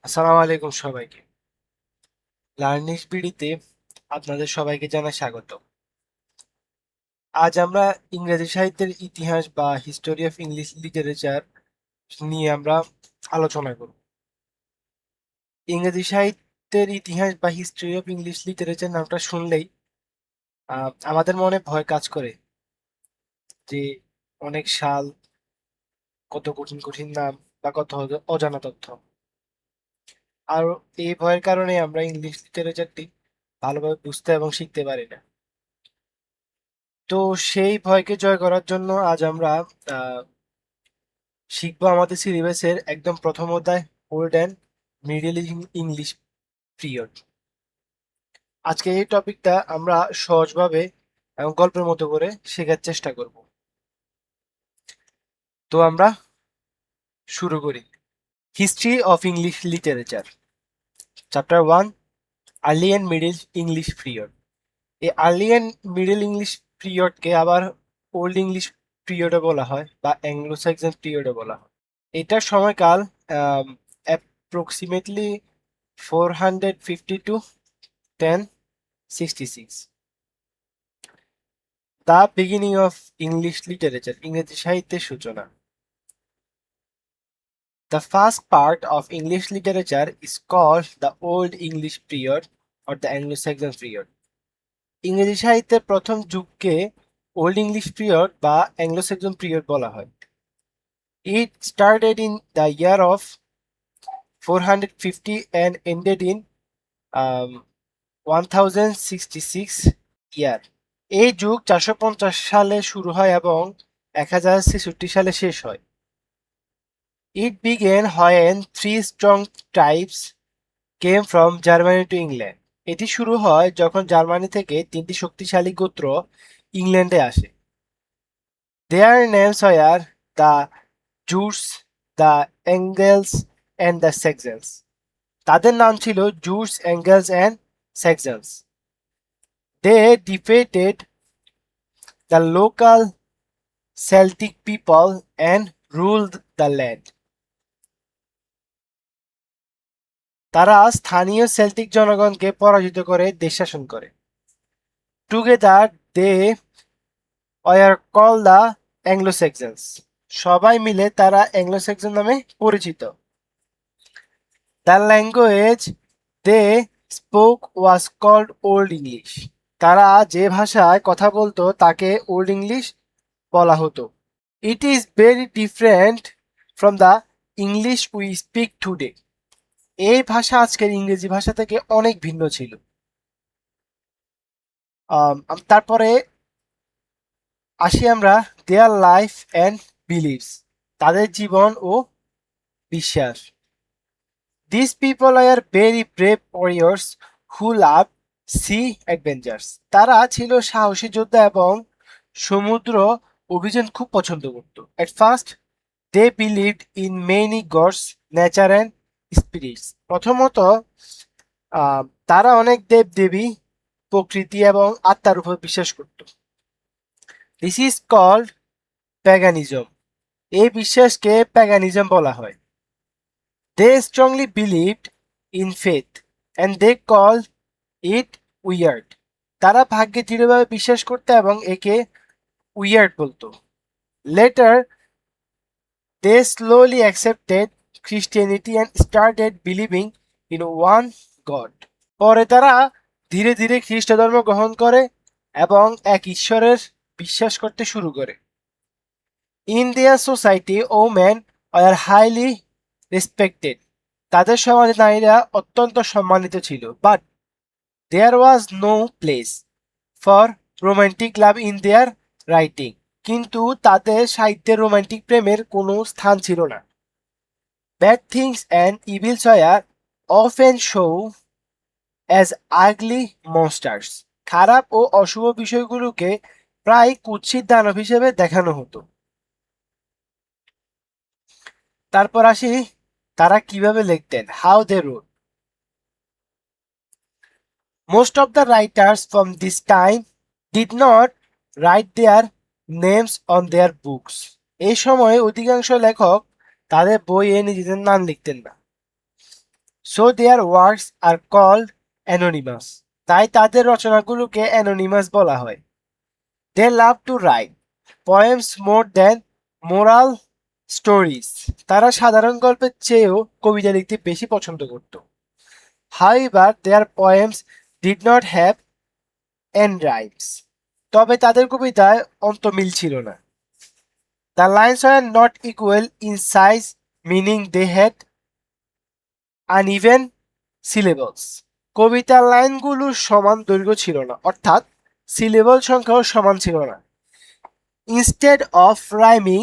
আসসালামু আলাইকুম সবাইকে। লার্নিশ বিডিতে আপনাদের সবাইকে জানাই স্বাগত। আজ আমরা ইংরেজি সাহিত্যের ইতিহাস বা হিস্টোরি অফ ইংলিশ লিটারেচার নিয়ে আমরা আলোচনা করব। ইংরেজি সাহিত্যের ইতিহাস বা হিস্ট্রি অফ ইংলিশ লিটারেচার নামটা শুনলেই আমাদের মনে ভয় কাজ করে যে অনেক সাল, কত কঠিন কঠিন নাম বা কত অজানা তথ্য। আর এই ভয়ের কারণে আমরা ইংলিশ লিটারেচারটি ভালোভাবে বুঝতে এবং শিখতে পারি না। তো সেই ভয়কে জয় করার জন্য আজ আমরা আহ, শিখবো আমাদের সিলেবাসের একদম প্রথম অধ্যায়, old and middle English period. আজকে এই টপিকটা আমরা সহজভাবে এবং গল্পের মতো করে শেখার চেষ্টা করব। তো আমরা শুরু করি। History of English literature, chapter 1, early and middle English period. এই আর্লি অ্যান্ড মিডল ইংলিশ পিরিয়ডকে আবার ওল্ড ইংলিশ পিরিয়ডও বলা হয় বা অ্যাংলো স্যাক্সন পিরিয়ডও বলা হয়। এটার সময়কাল approximately 450 to 1066। The beginning of English literature, ইংরেজি সাহিত্যের সূচনা। The first part of English literature is called the Old English period or the Anglo-Saxon period. ইংরেজি সাহিত্যের প্রথম যুগকে ওল্ড ইংলিশ পিরিয়ড বা অ্যাংলো স্যাক্সন পিরিয়ড বলা হয়। It started in the year of 450 and ended in um, 1066 ইয়ার। এই যুগ 450 সালে শুরু হয় এবং 1066 সালে শেষ হয়। It began when three strong tribes came from Germany to England. এটি শুরু হয় যখন জার্মানি থেকে তিনটি শক্তিশালী গোত্র ইংল্যান্ডে আসে। Their names were the Jutes, the Angles and the Saxons. তাদের নাম ছিল Jutes, Angles and Saxons. They defeated the local Celtic people and ruled the land. তারা স্থানীয় সেল্টিক জনগণকে পরাজিত করে দেশ শাসন করে। Together they were called the Anglo Saxons. সবাই মিলে তারা অ্যাংলো স্যাক্সন নামে পরিচিত। The language they spoke was called Old English. তারা যে ভাষায় কথা বলতো তাকে ওল্ড ইংলিশ বলা হতো। It is very different from the English we speak today. এই ভাষা আজকের ইংরেজি ভাষা থেকে অনেক ভিন্ন ছিল। তারপরে আসি আমরা দেয়ার লাইফ অ্যান্ড বিলিভস, তাদের জীবন ও বিশ্বাস। This people are very brave warriors who love sea adventures. তারা ছিল সাহসী যোদ্ধা এবং সমুদ্র অভিযান খুব পছন্দ করত। At first they believed in many gods, nature and spirits. প্রথমত তারা অনেক দেব দেবী, প্রকৃতি এবং আত্মার উপর বিশ্বাস করত। This is called paganism. এই বিশ্বাসকে প্যাগানিজম বলা হয়। They strongly believed in faith and they call it weird. তারা ভাগ্যে দৃঢ়ভাবে বিশ্বাস করত এবং একে উইয়ার্ড বলতো। Later they slowly accepted Christianity and started believing in one God. পরে তারা ধীরে ধীরে খ্রিস্ট ধর্ম গ্রহণ করে এবং এক ঈশ্বরের বিশ্বাস করতে শুরু করে। In their society women are highly respected. তাদের সমাজে নারীরা অত্যন্ত সম্মানিত ছিল। But there was no place for romantic love in their writing. কিন্তু তাদের সাহিত্যের রোমান্টিক প্রেমের কোনো স্থান ছিল না। Bad things and evils were often show as ugly monsters. খারাপ ও অশুভ বিষয়গুলোকে প্রায় কুৎসিত দানব হিসেবে দেখানো হতো। তারপর আসি তারা কিভাবে লিখতেন, how they wrote. Most of the writers from this time did not write their names on their books. এই সময়ে অধিকাংশ লেখক তাদের বইয়ে নিজেদের নাম লিখতেন না। So their works are called anonymous. তাই তাদের রচনাগুলোকে অ্যানোনিমাস বলা হয়। They love to write poems more than moral stories. তারা সাধারণ গল্পের চেয়েও কবিতা লিখতে বেশি পছন্দ করত। However their poems did not have end rhymes. তবে তাদের কবিতায় অন্তমিল ছিল না। The lines are not equal in size, meaning they had uneven syllables. কবিতার লাইনগুলো সমান দৈর্ঘ্য ছিল না, অর্থাৎ সিলেবল সংখ্যাও সমান ছিল না। Instead of rhyming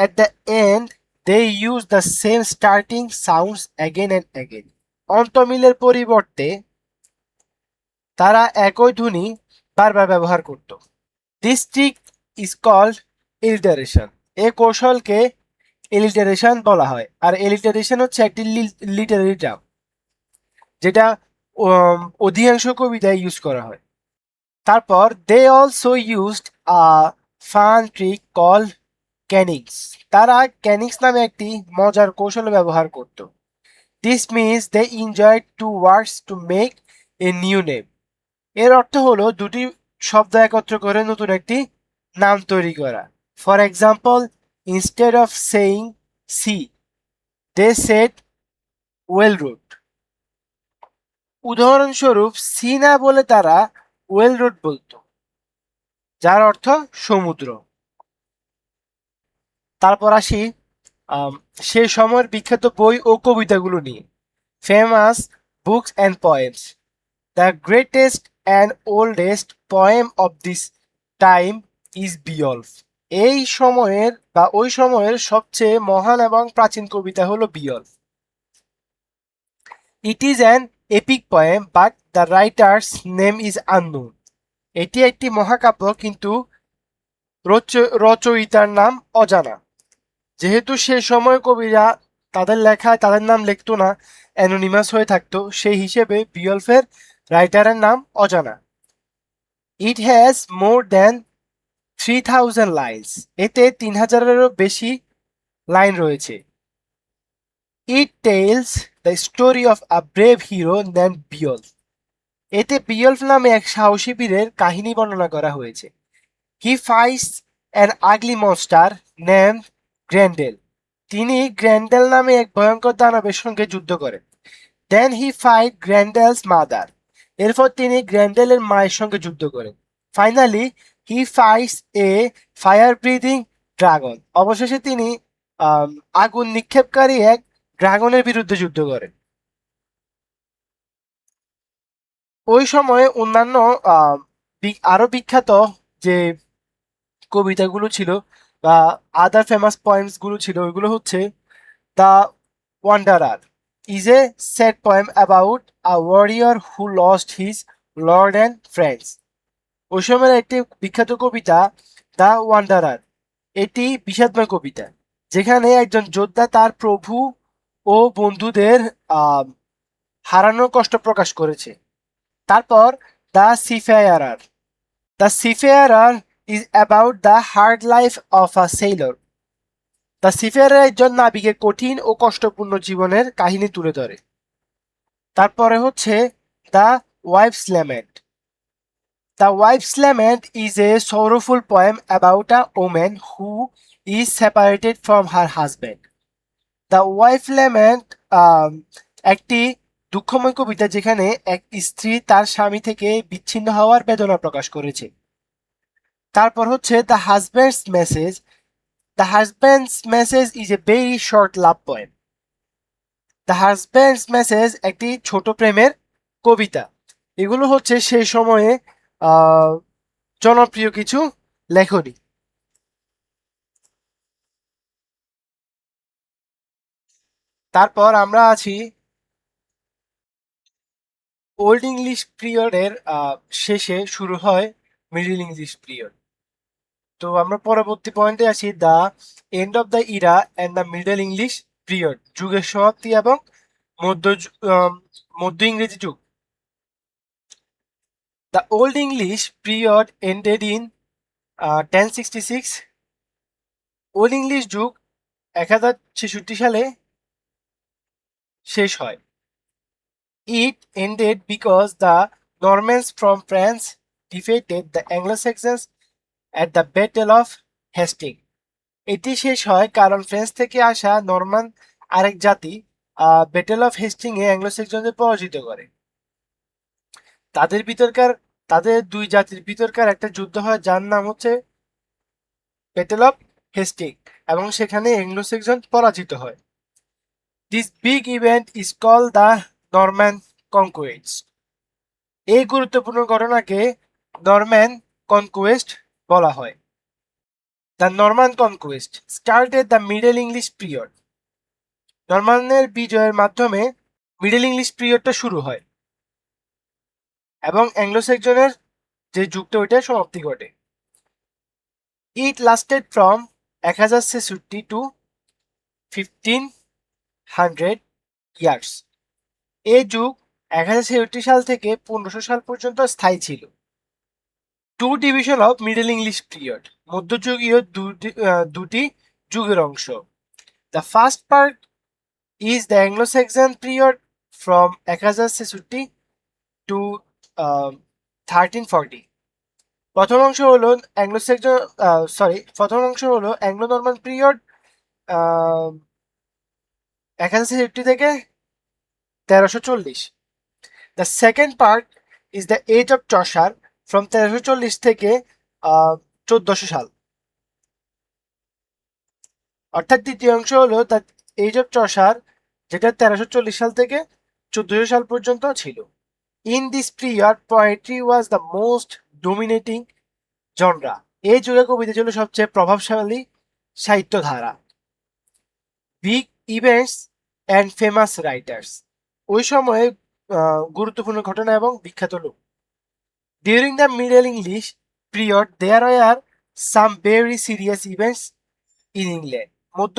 at the end, they use the same starting sounds again and again. অন্তমিলের পরিবর্তে তারা একই ধ্বনি বারবার ব্যবহার করত। This trick is called alliteration. এই কৌশলকে alliteration বলা হয়। আর alliteration হচ্ছে একটি লিটারেরি টার্ম, যেটা অধিকাংশ কবিতায় ইউজ করা হয়। তারপর they also used a fun trick called ক্যানিংস। তারা ক্যানিংস নামে একটি মজার কৌশল ব্যবহার করত। This means they enjoyed two words to make a new name. এর অর্থ হলো দুটি শব্দ একত্র করে নতুন একটি নাম তৈরি করা। For example, instead of saying sea, they said whale road. উদাহরণস্বরূপ, সি না বলে তারা ওয়েল রোড বলতো, যার অর্থ সমুদ্র। তারপর আসি সে সময়ের বিখ্যাত বই ও কবিতাগুলো নিয়ে। Famous books and poems. The greatest and oldest poem of this time is Beowulf. এই সময়ের বা ওই সময়ের সবচেয়ে মহান এবং প্রাচীন কবিতা হলো Beowulf. It is an epic poem but the writer's name is unknown. এটি একটি মহাকাব্য, কিন্তু রচয়িতার নাম অজানা। যেহেতু সে সময় কবিরা তাদের লেখায় তাদের নাম লিখতো না, অ্যানোনিমাস হয়ে থাকতো, সেই হিসেবে বিয়ল্ফের রাইটারের নাম অজানা। It has more than 3000 lines. এতে 3000-এরও বেশি লাইন রয়েছে। It tells the story of a brave hero name Beowulf. এতে বিয়ল্ফ নামে এক সাহসী বীরের কাহিনী বর্ণনা করা হয়েছে। He fights an ugly monster name Grendel. তিনি গ্র্যান্ডেল নামে এক ভয়ঙ্কর দানবের সঙ্গে যুদ্ধ করেন। Then he fight Grendel's mother. এরপর তিনি গ্র্যান্ডেলের মায়ের সঙ্গে যুদ্ধ করেন। Finally he fights a fire breathing dragon. অবশেষে তিনি আগুন নিক্ষেপকারী এক ড্রাগনের বিরুদ্ধে যুদ্ধ করেন। ওই সময়ে অন্যান্য আরো বিখ্যাত যে কবিতাগুলো ছিল বা আদার ফেমাস পয়েমস গুলো ছিল, ওইগুলো হচ্ছে the wanderer is a sad poem about a warrior who lost his lord and friends. ওই সময়ের একটি বিখ্যাত কবিতা দ্য ওয়ান্ডারার। এটি বিষাদময় কবিতা, যেখানে একজন যোদ্ধা তার প্রভু ও বন্ধুদের হারানোর কষ্ট প্রকাশ করেছে। তারপর the Seafarer. The Seafarer is about the hard life of a sailor. The Seafarer একজন নাবিকের কঠিন ও কষ্টপূর্ণ জীবনের কাহিনী তুলে ধরে। তারপরে হচ্ছে the wife's lament. The wife's lament is a sorrowful poem about a woman who is separated from her husband. The wife lament একটি দুঃখময় কবিতা, যেখানে এক স্ত্রী তার স্বামী থেকে বিচ্ছিন্ন হওয়ার বেদনা প্রকাশ করেছে। তারপর হচ্ছে the husbands message. The husbands message is a very short love poem. The husbands message একটি ছোট প্রেমের কবিতা। এগুলো হচ্ছে সেই সময়ে জনপ্রিয় কিছু লেখনী। তারপর আমরা আছি ওল্ড ইংলিশ পিরিয়ডের শেষে শুরু হয় মিডল ইংলিশ পিরিয়ড। তো আমরা পরবর্তী পয়েন্টে আসি the end of the era and the Middle English period, যুগের সমাপ্তি এবং মধ্য মধ্য ইংরেজি যুগ। The old English period ended in 1066। Old English যুগ 1066 সালে শেষ হয়। It ended because the Normans from France defeated the Anglo-Saxons at the Battle of Hastings. এটি শেষ হয় কারণ ফ্রান্স থেকে আসা নরমান আরেক জাতি ব্যাটেল অফ হেস্টিং এ অ্যাংলো-স্যাক্সনদের পরাজিত করে। তাদের ভিতরকার তাদের দুই জাতির ভিতরকার একটা যুদ্ধ হয় যার নাম হচ্ছে ব্যাটেল অফ হেস্টিং এবং সেখানে অ্যাংলো-স্যাক্সন পরাজিত হয়। This big event is called the Norman Conquest. এই গুরুত্বপূর্ণ ঘটনাকে নরম্যান কনকুয়েস্ট বলা হয়। The Norman Conquest started the Middle English period. নরমানদের বিজয়ের মাধ্যমে মিডল ইংলিশ পিরিয়ডটা শুরু হয় এবং অ্যাংলো-স্যাক্সনের যে যুগটা ওইটা সমাপ্তি ঘটে। ইট লাস্টেড ফ্রম 1066 টু 1500 ইয়ার্স। এই যুগ 1066 সাল থেকে 1500 সাল পর্যন্ত স্থায়ী ছিল। Two division of Middle English period, মধ্যযুগীয় দুটি যুগের অংশ। The first part is the Anglo Saxon period from 1066 to 1340। প্রথম অংশ হলো অ্যাংলো নরমান পিরিয়ড 1066 থেকে 1340। The second part is the age of Chaucer from 1340 থেকে 1400 সাল। অর্থাৎ দ্বিতীয় অংশ হলো দ্য এজ অফ চসার, যেটা 1340 সাল থেকে 1400 সাল পর্যন্ত ছিল। In this period poetry was the most dominating genre. এই যুগে কবিতা ছিল সবচেয়ে প্রভাবশালী সাহিত্যধারা। Big events and famous writers, ওই সময়ে গুরুত্বপূর্ণ ঘটনা এবং বিখ্যাত লোক। During the Middle English period there are some very serious events in England. মধ্য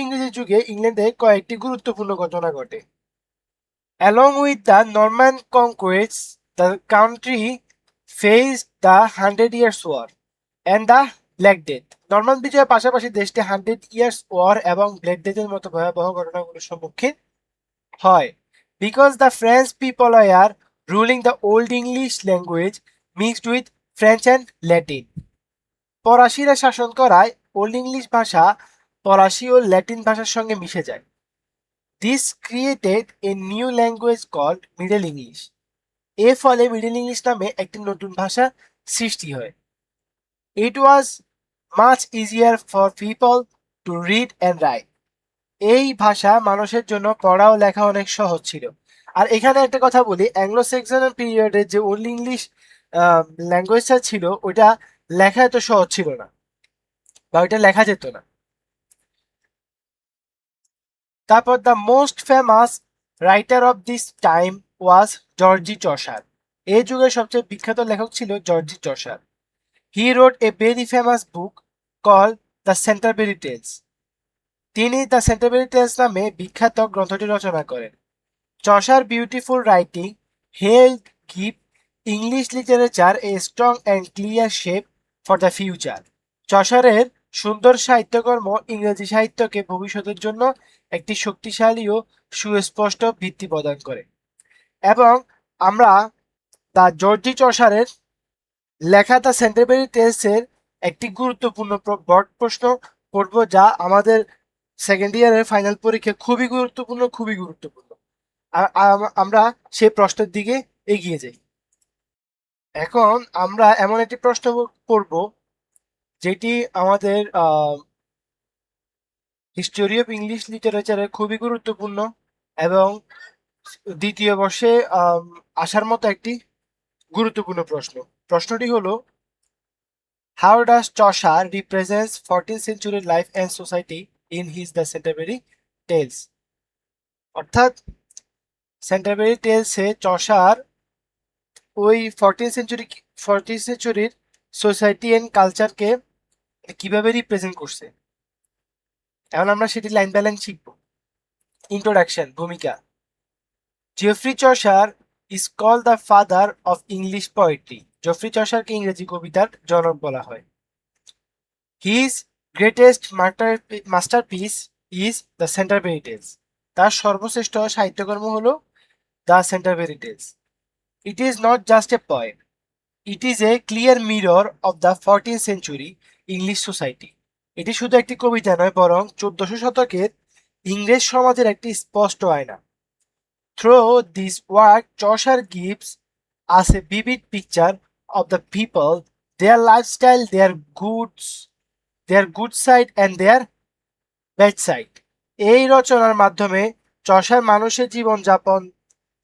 ইংরেজি যুগে ইংল্যান্ডে কয়েকটি গুরুত্বপূর্ণ ঘটনা ঘটে। Along with the Norman conquests, the country faced the 100 Years' War and the Black Death. Norman বিজয়ের পাশাপাশি দেশটি 100 Years' War এবং ব্ল্যাক ডেথের মতো ভয়াবহ ঘটনাগুলোর সম্মুখীন হয়। Because the French people are ruling the Old English language mixed with French and Latin. ফরাসিরা শাসন করায় ওল্ড ইংলিশ ভাষা ফরাসি ও ল্যাটিন ভাষার সঙ্গে মিশে যায়। This created a new language called Middle English. এর ফলে মিডল ইংলিশ নামে একটি নতুন ভাষা সৃষ্টি হয়। It was much easier for people to read and write. এই ভাষা মানুষের জন্য পড়া ও লেখা অনেক সহজ ছিল। আর এখানে একটা কথা বলি, অ্যাংলো স্যাক্সন পিরিয়ডে যে ওল্ড ইংলিশ ল্যাঙ্গুয়েজটা ছিল ওইটা লেখা এত সহজ ছিল না, বা ওইটা লেখা যেত না। তারপর the most famous writer of this time was জর্জি চসার। এই যুগের সবচেয়ে বিখ্যাত লেখক ছিল জর্জি Chaucer. He wrote a very famous book call the Canterbury Tales. তিনি দ্য সেন্টারবেরি টেলস নামে বিখ্যাত গ্রন্থটি রচনা করেন। Chaucer beautiful writing helped give English literature a strong and clear shape for the future. চসারের সুন্দর সাহিত্যকর্ম ইংরেজি সাহিত্যকে ভবিষ্যতের জন্য একটি শক্তিশালী ও সুস্পষ্ট ভিত্তি প্রদান করে। এবং আমরা দ্য জর্জি চসারের লেখা দ্য সেন্টারবেরি টেলসের একটি গুরুত্বপূর্ণ বড় প্রশ্ন পড়ব, যা আমাদের সেকেন্ড ইয়ারের ফাইনাল পরীক্ষা খুবই গুরুত্বপূর্ণ। আমরা সেই প্রশ্নের দিকে এগিয়ে যাই। এখন আমরা এমন একটি প্রশ্ন পড়ব যেটি আমাদের হিস্টোরি অফ ইংলিশ লিটারেচারে খুবই গুরুত্বপূর্ণ এবং দ্বিতীয় বর্ষে আসার মতো একটি গুরুত্বপূর্ণ প্রশ্ন। প্রশ্নটি হলো, how does Chaucer represents 14th century life and society in his the Canterbury Tales. অর্থাৎ সেন্টারবেরি টেলসে চসার ওই 14th century সোসাইটি অ্যান্ড কালচারকে কিভাবে রিপ্রেজেন্ট করছে। এখন আমরা সেটি লাইন বাই লাইন শিখব। ইন্ট্রোডাকশন, ভূমিকা। Geoffrey Chaucer is called the father of English poetry. Geoffrey চসারকে ইংরেজি কবিতার জনক বলা হয়। His greatest masterpiece is the Canterbury Tales. তার সর্বশ্রেষ্ঠ সাহিত্যকর্ম হলো the Canterbury Tales. It is not just a poem, it is a clear mirror of the 14th century English society. এটি শুধু একটি কবিতা নয়, বরং 1400 শতকের ইংরেজ সমাজের একটি স্পষ্ট আয়না। Through this work, Chaucer gives us a vivid picture of the people, their lifestyle, their good side and their bad side. এই রচনার মাধ্যমে চসার মানুষের জীবনযাপন,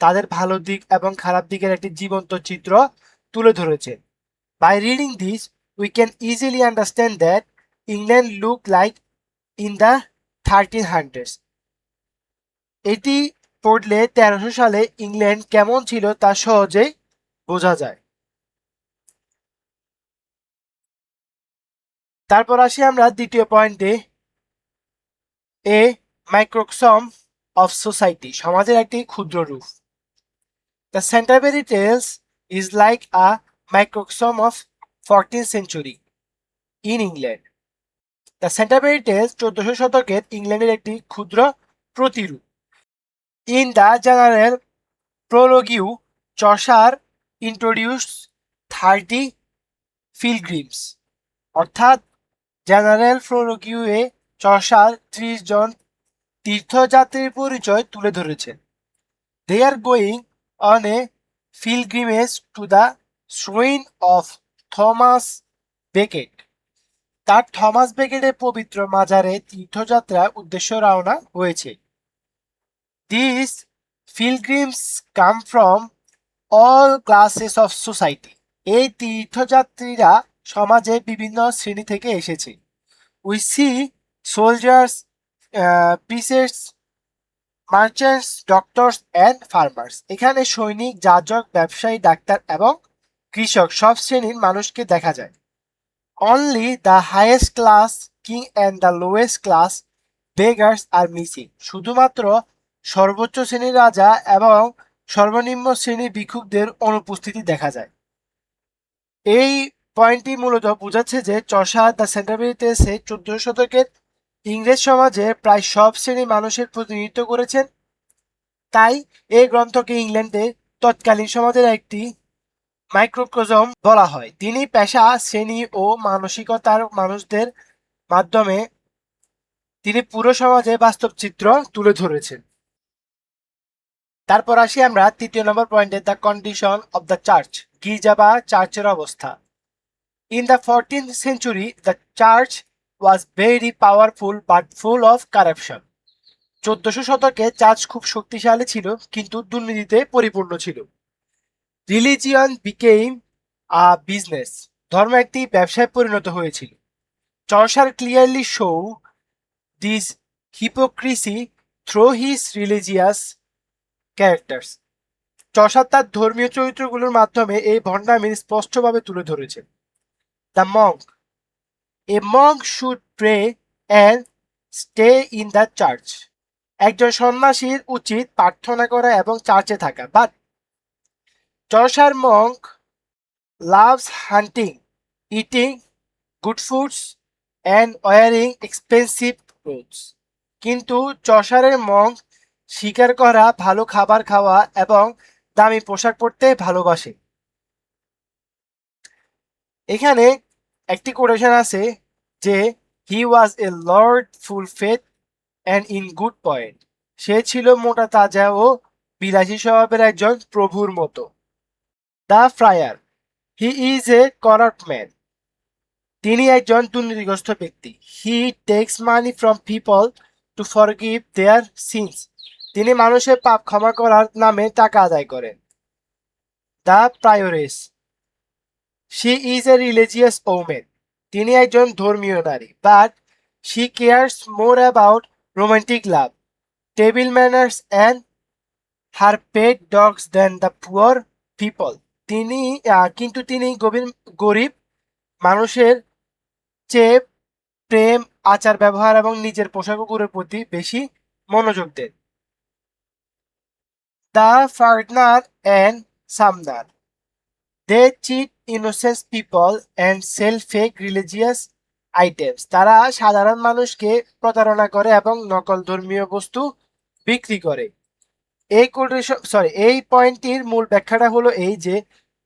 তাদের ভালো দিক এবং খারাপ দিকের একটি জীবন্ত চিত্র তুলে ধরেছে। By reading this, we can easily understand that England looked like in the 1300s. এটি পড়লে 1300 সালে ইংল্যান্ড কেমন ছিল তা সহজেই বোঝা যায়। তারপর আসি আমরা দ্বিতীয় পয়েন্টে, এ মাইক্রোকসম অফ সোসাইটি, সমাজের একটি ক্ষুদ্র রূপ। The Canterbury Tales is like a microcosm of 14th century in England. The Canterbury Tales 1400 শতকের ইংল্যান্ডের একটি ক্ষুদ্র প্রতিরূপ। In the General Prologue, Chaucer introduce 30 pilgrims, অর্থাৎ জেনারেল প্রোলগিউয়ে চসার 30 জন তীর্থযাত্রীর পরিচয় তুলে ধরেছেন। They are going on a pilgrimage to the shrine of Thomas Becket. তার থমাস বেকেটের পবিত্র মাজারে তীর্থযাত্রা উদ্দেশ্য রওনা হয়েছে। These pilgrims come from all classes of society. এই তীর্থযাত্রীরা সমাজে বিভিন্ন শ্রেণী থেকে এসেছে। We see soldiers, priests, merchants, doctors and farmers. এখানে সৈনিক, যাজক, ব্যবসায়ী, ডাক্তার এবং কৃষক সব শ্রেণীর মানুষকে দেখা যায়। Only the highest class king and the lowest class beggars are missing. শুধুমাত্র সর্বোচ্চ শ্রেণীর রাজা এবং সর্বনিম্ন শ্রেণীর ভিক্ষুকদের অনুপস্থিতি দেখা যায়। এই পয়েন্টটি মূলত বোঝাচ্ছে যে চসার দ্য সেন্টারবেরি টেলসে 14 শতকের ইংরেজ সমাজে প্রায় সব শ্রেণীর মানুষের প্রতিনিধিত্ব করেছেন। তাই এই গ্রন্থকে ইংল্যান্ডের তৎকালীন সমাজের একটি মাইক্রোকজম বলা হয়। তিনি পেশা, শ্রেণী ও মানসিকতার মানুষদের মাধ্যমে তিনি পুরো সমাজে বাস্তব চিত্র তুলে ধরেছেন। তারপর আসি আমরা তৃতীয় নম্বর পয়েন্টে, the condition of the church, গির্জা বা চার্চের অবস্থা। In the 14th century the church was very powerful but full of corruption. 1400 শতকে চার্চ খুব শক্তিশালী ছিল, কিন্তু দুর্নীতিতে পরিপূর্ণ ছিল। রিলিজিয়ন বিকেইম আ বিজনেস, ধর্ম একটি ব্যবসায় পরিণত হয়েছিল। Chaucer clearly show this hypocrisy through his religious characters. Chaucer তার ধর্মীয় চরিত্রগুলোর মাধ্যমে এই ভণ্ডামি স্পষ্টভাবে তুলে ধরেছে। The monk, a monk should pray and stay in the church. একজন সন্ন্যাসীর উচিত প্রার্থনা করা এবং চার্চে থাকা। But Chaucer monk loves hunting, eating good foods and wearing expensive clothes. কিন্তু চসারের মঙ্ক শিকার করা, ভালো খাবার খাওয়া এবং দামি পোশাক পরতে ভালোবাসে। এখানে একটি কোটেশন আছে যে he was a lord full fat and in good point. সে ছিল মোটা তাজা ও বিলাসী স্বভাবের একজন প্রভুর মতো। The Friar, he is a corrupt man. তিনি একজন দুর্নীতিগ্রস্ত ব্যক্তি। He takes money from people to forgive their sins. তিনি মানুষের পাপ ক্ষমা করার নামে টাকা আদায় করেন। The Prioress, she is a religious women. তিনি একজন ধর্মীয় নারী, but she cares more about romantic love, table manners and her pet dogs than the poor people. কিন্তু তিনি গরিব মানুষের চেয়ে প্রেম, আচার ব্যবহার এবং নিজের পোষা কুকুরের প্রতি বেশি মনোযোগ দেন। The Pardoner and Summoner, they cheat innocent people and sell fake religious items. তারা সাধারণ মানুষকে প্রতারণা করে এবং নকল ধর্মীয় বস্তু বিক্রি করে। এই কোটেশন এই পয়েন্টটির মূল ব্যাখ্যাটা হলো এই যে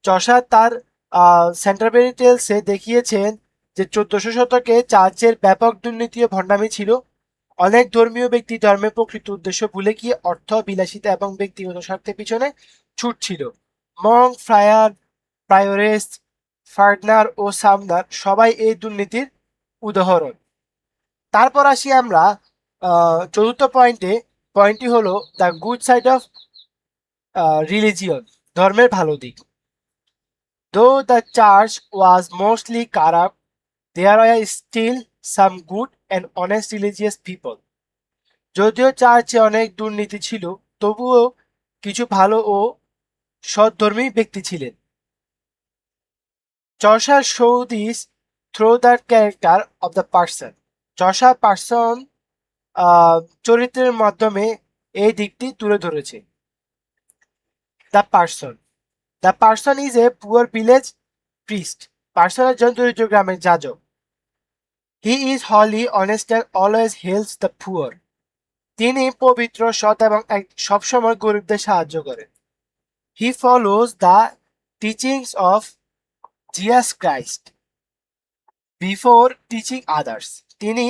চষা তার সেন্টারবেরি টেলসে দেখিয়েছেন যে 1400 শতকে চার্চের ব্যাপক দুর্নীতি ও ভণ্ডামি ছিল। অনেক ধর্মীয় ব্যক্তি ধর্মের প্রকৃত উদ্দেশ্য ভুলে গিয়ে অর্থ বিলাসিতা এবং ব্যক্তিগত স্বার্থের পিছনে ছুটছিল। মং, ফ্রায়ার, প্রায়োরেস, ফার্ডনার ও সামনার সবাই এই দুর্নীতির উদাহরণ। তারপর আসি আমরা চতুর্থ পয়েন্টটি হলো the good side of religion, ধর্মের ভালো দিক। Though the church was mostly corrupt, there were still some good and honest religious people. যদিও চার্চে অনেক দুর্নীতি ছিল, তবুও কিছু ভালো ও সৎধর্মী ব্যক্তি ছিলেন। Chaucer show this through the character of the person. Chaucer parson চরিত্রের মাধ্যমে এই দিকটি তুলে ধরেছে। The Parson, the Parson is a poor village priest. Parson একজন দরিদ্র গ্রামের যাজক। He is holy, honest and always helps the poor. তিনি পবিত্র, সৎ এবং সবসময় গরিবদের সাহায্য করেন। He follows the teachings of Jesus Christ before teaching others. তিনি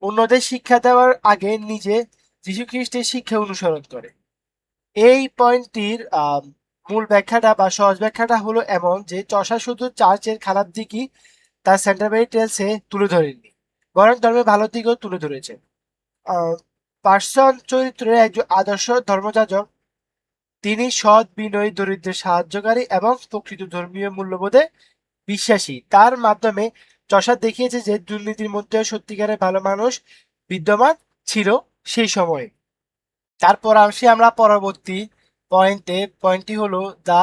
অন্যদের শিক্ষা দেওয়ার আগে নিজে যীশু খ্রিস্টের শিক্ষা অনুসরণ করে। এই পয়েন্টটির মূল ব্যাখ্যাটা বা সহজ ব্যাখ্যাটা হলো এমন যে চষা শুধু চার্চের খারাপ দিকই তার সেন্টারবেরি টেলসে তুলে ধরেননি, বরং ধর্মের ভালো দিকও তুলে ধরেছেন। পার্সন চরিত্রের একজন আদর্শ ধর্মযাজক। তিনি সৎ, বিনয়ী, দরিদ্রের সাহায্যকারী এবং প্রকৃত ধর্মীয় মূল্যবোধে বিশ্বাসী। তার মাধ্যমে চষা দেখিয়েছে যে দুর্নীতির মধ্যে সত্যিকারের ভালো মানুষ বিদ্যমান ছিল সেই সময়ে। তারপর আসি আমরা পরবর্তী পয়েন্টটি হলো দ্য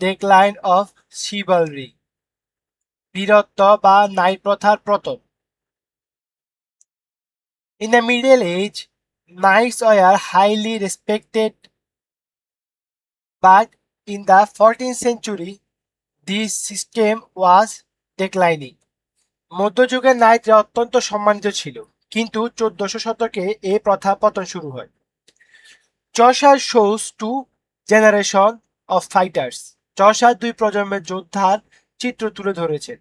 ডেক্লাইন অফ চিভালরি, বীরত্ব বা নারী প্রথার পতন। In the Middle Age, knights were highly respected, but in the 14th century, this system was declining. মধ্যযুগের নাইটরা অত্যন্ত সম্মানিত ছিল, কিন্তু 1400 শতকে এই প্রথা পতন শুরু হয়। চষা shows two generation of fighters. চষা দুই প্রজন্মের যোদ্ধার চিত্র তুলে ধরেছেন।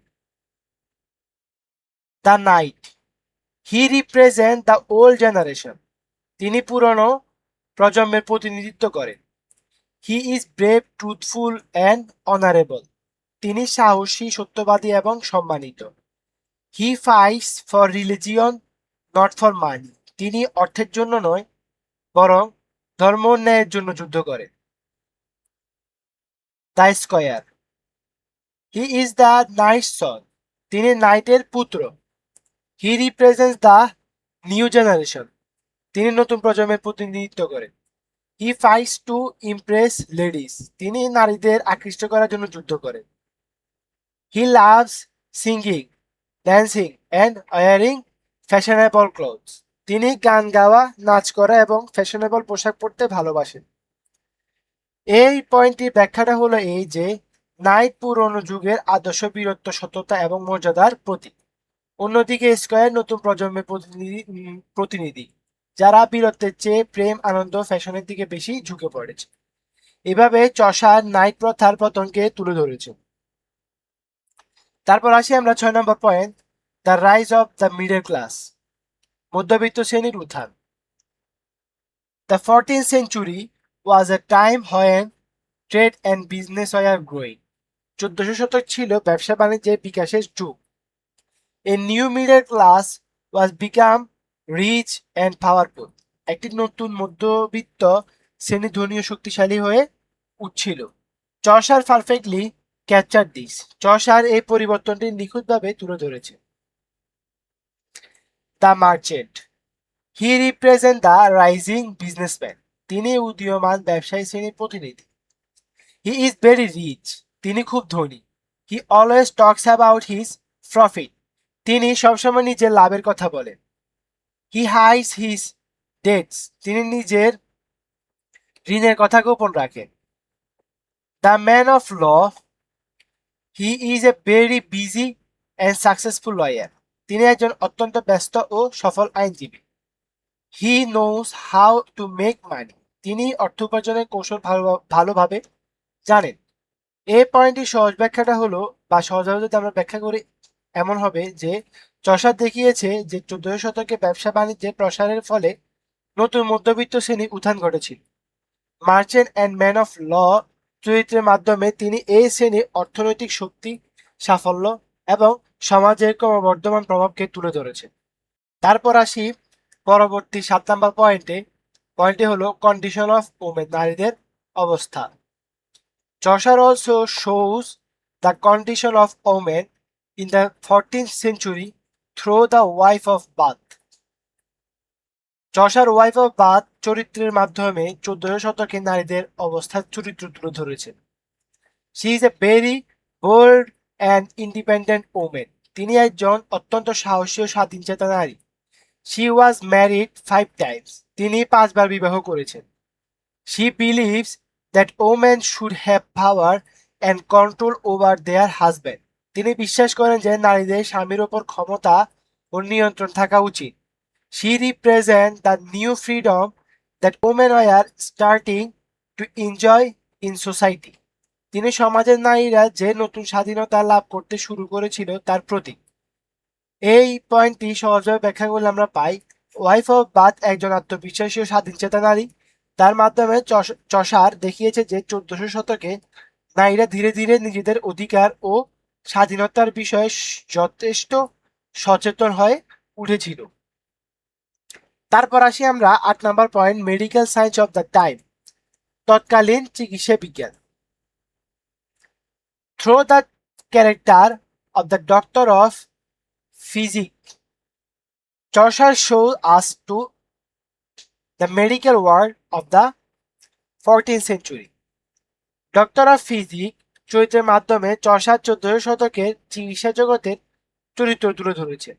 The Knight, he represent the old generation. তিনি পুরনো প্রজন্মের প্রতিনিধিত্ব করেন। He is brave, truthful and honourable. তিনি সাহসী, সত্যবাদী এবং সম্মানিত। He fights for religion, not for money. তিনি অর্থের জন্য নয়, বরং ধর্ম ন্যায়ের জন্য যুদ্ধ করেন। The Squire, he is the Knight's son. তিনি নাইটের পুত্র। He represents the new generation. তিনি নতুন প্রজন্মের প্রতিনিধিত্ব করেন। He fights to impress ladies. তিনি নারীদের আকৃষ্ট করার জন্য যুদ্ধ করেন। He loves singing, dancing and wearing fashionable clothes. তিনি গান গাওয়া, নাচ করা এবং ফ্যাশনেবল পোশাক পরতে ভালোবাসেন। এই পয়েন্টটির ব্যাখ্যাটা হলো এই যে নাইট পুরনো যুগের আদর্শ, বীরত্ব, সততা এবং মর্যাদার প্রতীক। অন্যদিকে স্কয়ার নতুন প্রজন্মের প্রতিনিধি, যারা বীরত্বের চেয়ে প্রেম, আনন্দ, ফ্যাশনের দিকে বেশি ঝুঁকে পড়েছে। এভাবে চষার নাইট প্রথার পতনকে তুলে ধরেছে। তারপর আসি আমরা 6 number point, the rise of the middle class, মধ্যবিত্ত শ্রেণীর উত্থান। The 14th century was a time when trade and business were growing. 1400 শতক ছিল ব্যবসা বাণিজ্যের বিকাশের যুগ। A new middle class was become rich and powerful. একটি নতুন মধ্যবিত্ত শ্রেণী ধনী ও শক্তিশালী হয়ে উঠছিল। চষার পারফেক্টলি ক্যাপচার দিস। চষার এই পরিবর্তনটি নিখুঁতভাবে তুলে ধরেছে। The Merchant, he represent the rising businessman. তিনি উদীয়মান ব্যবসায়ী শ্রেণীর প্রতিনিধি। He is very rich. তিনি খুব ধনী। He always talks about his profit. তিনি সবসময় নিজের লাভের কথা বলেন। He hides his debts. তিনি নিজের ঋণের কথা গোপন রাখেন। The Man of Law, he is a very busy and successful lawyer. তিনি একজন অত্যন্ত ব্যস্ত ও সফল আইনজীবী। He knows how to make মানি, তিনি অর্থ উপার্জনের কৌশল ভালোভাবে জানেন। এই পয়েন্টটির সহজ ব্যাখ্যাটা হলো, বা সহজভাবে যদি আমরা ব্যাখ্যা করি এমন হবে যে, চসার দেখিয়েছে যে 14 শতকে ব্যবসা বাণিজ্যের প্রসারের ফলে নতুন মধ্যবিত্ত শ্রেণী উত্থান ঘটেছিল। Merchant and man of law চরিত্রের মাধ্যমে তিনি এই শ্রেণীর অর্থনৈতিক শক্তি, সাফল্য এবং সমাজের ক্রমবর্ধমান প্রভাবকে তুলে ধরেছেন। তারপর আসি পরবর্তী 7 নম্বর পয়েন্টে। পয়েন্টটি হলো কন্ডিশন অফ ওমেন, নারীদের অবস্থা। Chaucer also shows the condition of women in the 14th century through the wife of Bath. Chaucer wife of Bath চরিত্রের মাধ্যমে 14 শতকে নারীদের অবস্থার চরিত্র তুলে ধরেছেন। She is a very bold and independent women, তিনি একজন অত্যন্ত সাহসী ও স্বাধীনচেতা নারী। শি ওয়াজ ম্যারিড 5 টাইমস, তিনি 5 বার বিবাহ করেছেন। She believes that women should have power and control over their husband, তিনি বিশ্বাস করেন যে নারীদের স্বামীর ওপর ক্ষমতা ও নিয়ন্ত্রণ থাকা উচিত। She represents the new freedom that women are starting to enjoy in society. তিনি সমাজের নারীরা যে নতুন স্বাধীনতা লাভ করতে শুরু করেছিল তার প্রতীক। এই পয়েন্টটি সহজভাবে ব্যাখ্যা করলে আমরা পাই, ওয়াইফ অফ বাথ একজন আত্মবিশ্বাসী ও স্বাধীনচেতা নারী। তার মাধ্যমে চসার দেখিয়েছে যে 1400 শতকে নারীরা ধীরে ধীরে নিজেদের অধিকার ও স্বাধীনতার বিষয়ে যথেষ্ট সচেতন হয়ে উঠেছিল। তারপর আসি আমরা 8 number point, medical science of the time, তৎকালীন চিকিৎসা বিজ্ঞান। Through the character of the Doctor of Physic, Chaucer show us to the medical world of the 14th century. Doctor of Physic চরিত্রের মাধ্যমে চসার 14 শতকের চিকিৎসা জগতের চরিত্র তুলে ধরেছে।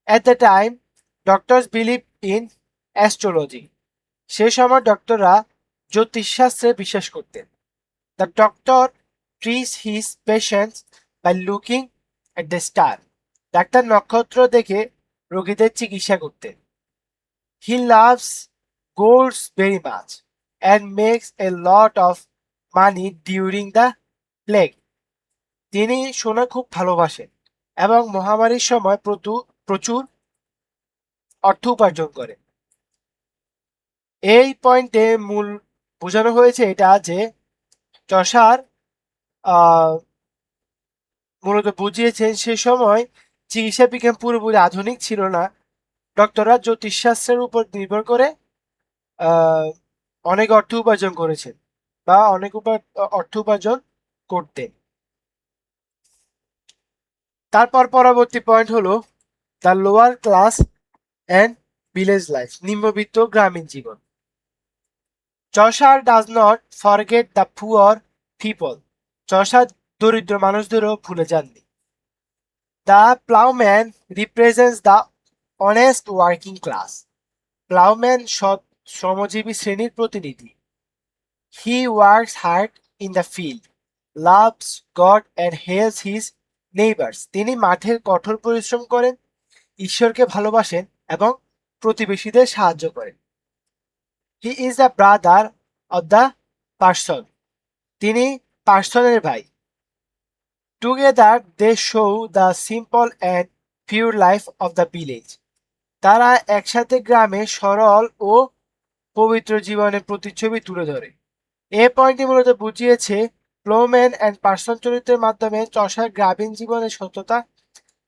At the time doctors believe in astrology, সে সময় ডক্টররা জ্যোতিষশাস্ত্রে বিশ্বাস করতেন। The doctor treats his patients by looking at the star, ডাক্তার নক্ষত্র দেখে রোগীদের চিকিৎসা করতেন। He loves golds very much and makes a lot of money during the plague, তিনি সোনা খুব ভালোবাসেন এবং মহামারীর সময় প্রচুর অর্থ উপার্জন করেন। এই পয়েন্টে মূল বোঝানো হয়েছে এটা যে চসার মূলত বুঝিয়েছেন সে সময় চিকিৎসা বিজ্ঞান পুরোপুরি আধুনিক ছিল না। ডক্টররা জ্যোতিষশাস্ত্রের উপর নির্ভর করে অনেক অর্থ উপার্জন করেছেন বা অনেক অর্থ উপার্জন করতেন। তারপর পরবর্তী পয়েন্ট হলো the lower class and village life, নিম্নবিত্ত গ্রামীণ জীবন। Chaucer does not forget the poor people, Chaucer দরিদ্র মানুষদেরও ভুলে যাননি। The ploughman represents the honest working class, ploughman সৎ শ্রমজীবী শ্রেণীর প্রতিনিধি। He works hard in the field, loves God and helps his neighbours, তিনি মাঠের কঠোর পরিশ্রম করেন, ঈশ্বরকে ভালোবাসেন এবং প্রতিবেশীদের সাহায্য করেন। He is the brother of the parson, তিনি পার্সনের ভাই। Together they show the simple and pure life of the village, তারা একসাথে গ্রামে সরল ও পবিত্র জীবনের প্রতিচ্ছবি তুলে ধরে। এ পয়েন্টটি মূলত বুঝিয়েছে প্লাউম্যান অ্যান্ড পার্সন চরিত্রের মাধ্যমে চসার গ্রামীণ জীবনের সততা,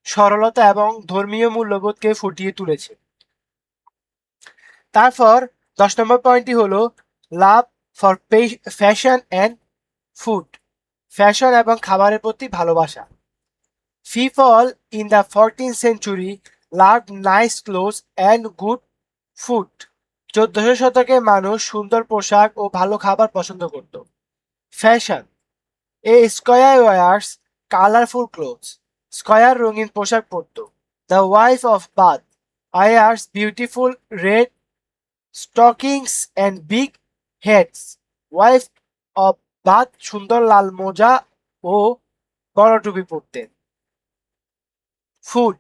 সরলতা এবং ধর্মীয় মূল্যবোধকে ফুটিয়ে তুলেছে। তারপর 10 নম্বর পয়েন্টটি হলো love for fashion and food, fashion এবং খাবারের প্রতি ভালোবাসা। People in the 14th century love nice clothes and good food, 1400 শতকে মানুষ সুন্দর পোশাক ও ভালো খাবার পছন্দ করত। Fashion, a squire wears colourful clothes, squire রঙিন পোশাক পরত। The wife of Bath wears beautiful red stockings and big heads, wife of Bath সুন্দর লাল মোজা ও বড় টুপি পরতেন। Food,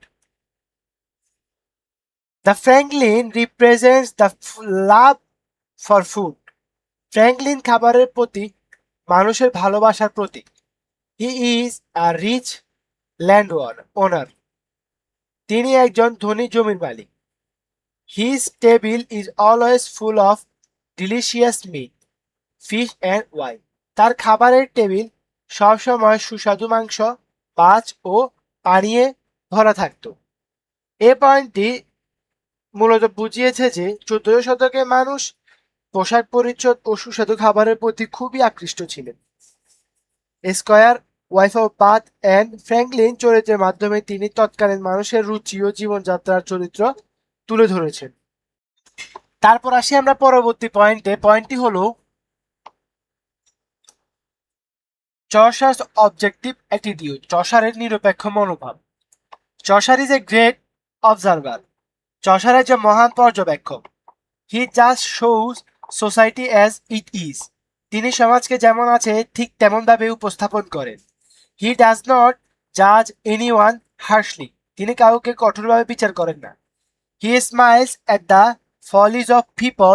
The Franklin represents the love for food. Franklin খাবারের প্রতি মানুষের ভালোবাসার প্রতীক। He is a rich land owner. তিনি একজন ধনী জমির মালিক। His table is always full of delicious meat, fish and wine. তার খাবারের টেবিল সবসময় সুস্বাদু মাংস, মাছ ও পানীয়ে ভরা থাকত। এ পয়েন্টটি মূলত বুঝিয়েছে যে 14 শতকে মানুষ পোশাক পরিচ্ছদ ও সুস্বাদু খাবারের প্রতি খুবই আকৃষ্ট ছিলেন। Squire, wife of Bath and Franklin চরিত্রের মাধ্যমে তিনি তৎকালীন মানুষের রুচি ও জীবনযাত্রার চরিত্র তুলে ধরেছেন। তারপর আসি আমরা পরবর্তী পয়েন্টে। পয়েন্টটি হলো চসার্স অবজেক্টিভ অ্যাটিটিউড, চসারের নিরপেক্ষ মনোভাব। Chaucer is a great observer. Chaucer একজন মহান পর্যবেক্ষক। He just shows society as it is. তিনি সমাজকে যেমন আছে ঠিক তেমনভাবে উপস্থাপন করেন। হি ডাজ নট জাজ এনিওয়ান হার্শলি। তিনি কাউকে কঠোরভাবে বিচার করেন না। He smiles at the follies of people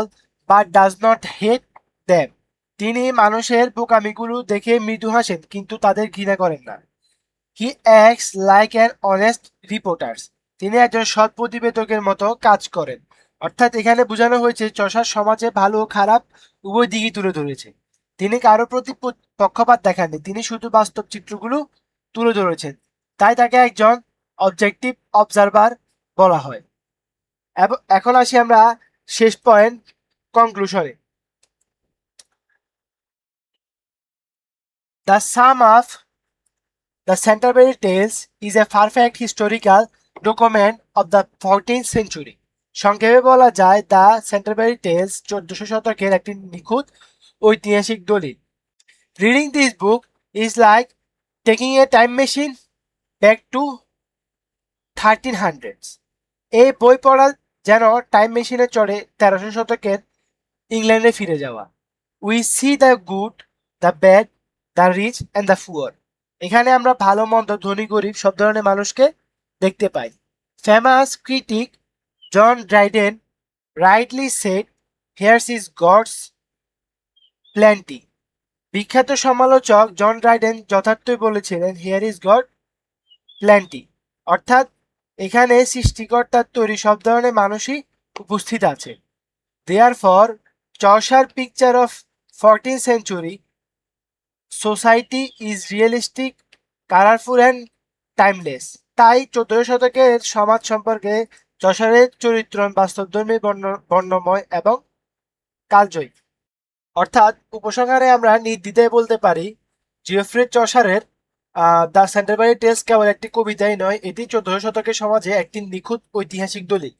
but does not hate them. তিনি মানুষের বোকামিগুলো দেখে মৃদু হাসেন কিন্তু তাদের ঘৃণা করেন না। He acts like an honest reporters. তিনি একজন সৎ প্রতিবেদকের মতো কাজ করেন। অর্থাৎ এখানে বোঝানো হয়েছে চসার সমাজে ভালো ও খারাপ উভয় দিকই তুলে ধরেছে। তিনি কারো প্রতি পক্ষপাত দেখাননি, তিনি শুধু বাস্তব চিত্রগুলো তুলে ধরেছেন। তাই তাকে একজন অবজেক্টিভ অবজারভার বলা হয়। এবং এখন আসি আমরা শেষ পয়েন্ট, কনক্লুশনে। The sum of The Canterbury Tales is a perfect historical document of the 14th century. সংক্ষেপে বলা যায় দ্য সেন্টারবেরি টেলস 1400 শতকের একটি নিখুঁত ঐতিহাসিক দলিল। Reading this book is like taking a time machine back to 1300s। এই বই পড়া যেন টাইম মেশিনে চড়ে 1300 শতকের ইংল্যান্ডে ফিরে যাওয়া। We see the good, the bad, the rich and the poor. এখানে আমরা ভালো মন্দ, ধনী গরিব সব ধরনের মানুষকে দেখতে পাই। Famous critic John Dryden rightly said, here's is God's plenty. বিখ্যাত সমালোচক জন ড্রাইডেন যথার্থই বলেছিলেন, হিয়ার ইজ গড প্ল্যান্টি। অর্থাৎ এখানে সৃষ্টিকর্তার তৈরি সব ধরনের মানুষই উপস্থিত আছে। Therefore Chaucer picture of 14th century society is realistic, colourful and timeless. তাই 14 শতকের সমাজ সম্পর্কে চসারের চরিত্র বাস্তবধর্মী, বর্ণময় এবং কালজয়ী। অর্থাৎ উপসংহারে আমরা নির্দ্বিধায় বলতে পারি জিওফ্রে চসারের দ্য সেন্টারবারি টেলস কেবল একটি কবিতাই নয়, এটি 14 শতকের সমাজে একটি নিখুঁত ঐতিহাসিক দলিল।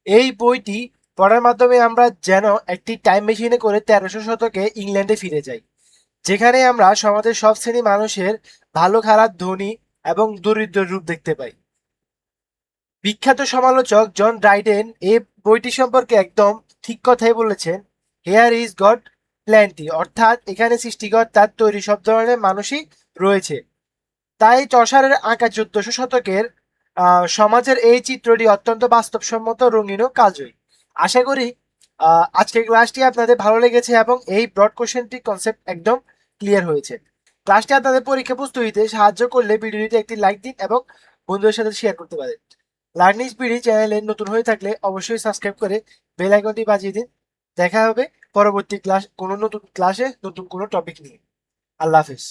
এই বইটি পড়ার মাধ্যমে আমরা যেন একটি টাইম মেশিনে করে 1300 শতকে ইংল্যান্ডে ফিরে যাই, যেখানে আমরা সমাজের সব শ্রেণী মানুষের ভালো, খারাপ, ধনী এবং দরিদ্রের রূপ দেখতে পাই। বিখ্যাত সমালোচক জন ড্রাইডেন এই বইটি সম্পর্কে একদম ঠিক কথাই বলেছেন, হেয়ার ইজ গড প্ল্যান্টি। অর্থাৎ এখানে সৃষ্টিকর্তার তৈরি সব ধরনের মানুষই রয়েছে। তাই চসারের আঁকা 1400 শতকের সমাজের এই চিত্রটি অত্যন্ত বাস্তবসম্মত, রঙিন ও কালজয়ী। আশা করি আজকের ক্লাসটি আপনাদের ভালো লেগেছে এবং এই ব্রড কোশ্চেনটি কনসেপ্ট একদম ক্লিয়ার হয়েছে। ক্লাসটি আপনাদের পরীক্ষা প্রস্তুতিতে সাহায্য করলে ভিডিওটিতে একটি লাইক দিন এবং বন্ধুদের সাথে শেয়ার করতে পারেন। লার্নিং স্পিডি চ্যানেলে নতুন হয়ে থাকলে অবশ্যই সাবস্ক্রাইব করে বেল আইকনটি বাজিয়ে দিন। দেখা হবে পরবর্তী ক্লাস, কোনো নতুন ক্লাসে নতুন কোনো টপিক নিয়ে। আল্লাহ হাফেজ।